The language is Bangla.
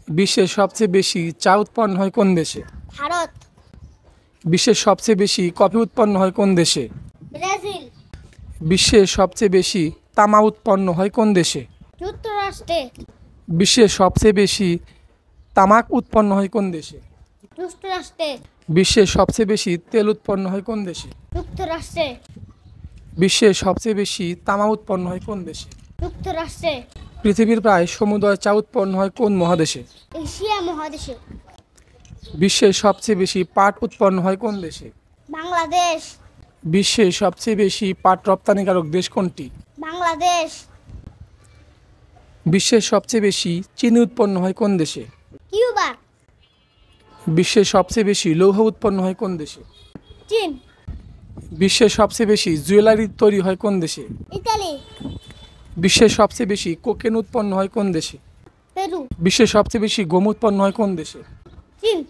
বিশ্বের সবচেয়ে বেশি চা উৎপন্ন হয় কোন দেশে? ভারত। বিশ্বের সবচেয়ে বেশি কফি উৎপন্ন হয় কোন দেশে? ব্রাজিল। বিশ্বের সবচেয়ে বেশি তামা উৎপন্ন হয় কোন দেশে? যুক্তরাষ্ট্রে। বিশ্বের সবচেয়ে বেশি তামাক উৎপন্ন হয় কোন দেশে? যুক্তরাষ্ট্রে। বিশ্বের সবচেয়ে বেশি তেল উৎপন্ন হয় কোন দেশে? যুক্তরাষ্ট্রে। বিশ্বের সবচেয়ে বেশি তামা উৎপন্ন হয় কোন দেশে? যুক্তরাষ্ট্রে। পৃথিবীর প্রায় সমুদয় চা উৎপন্ন হয় কোন মহাদেশে? এশিয়া মহাদেশে। বিশ্বের সবচেয়ে বেশি পাট উৎপন্ন হয় কোন দেশে? বাংলাদেশ। বিশ্বের সবচেয়ে বেশি পাট রপ্তানিকারক দেশ কোনটি? বাংলাদেশ। বিশ্বের সবচেয়ে বেশি চিনি উৎপন্ন হয় কোন দেশে? কিউবা। বিশ্বের সবচেয়ে বেশি লৌহ উৎপন্ন হয় কোন দেশে? চীন। বিশ্বের সবচেয়ে বেশি জুয়েলারি তৈরি হয় কোন দেশে? ইতালি। বিশ্বের সবচেয়ে বেশি কোকেন উৎপন্ন হয় কোন দেশে? পেরু। বিশ্বের সবচেয়ে বেশি গম উৎপন্ন হয় কোন দেশে? চীন।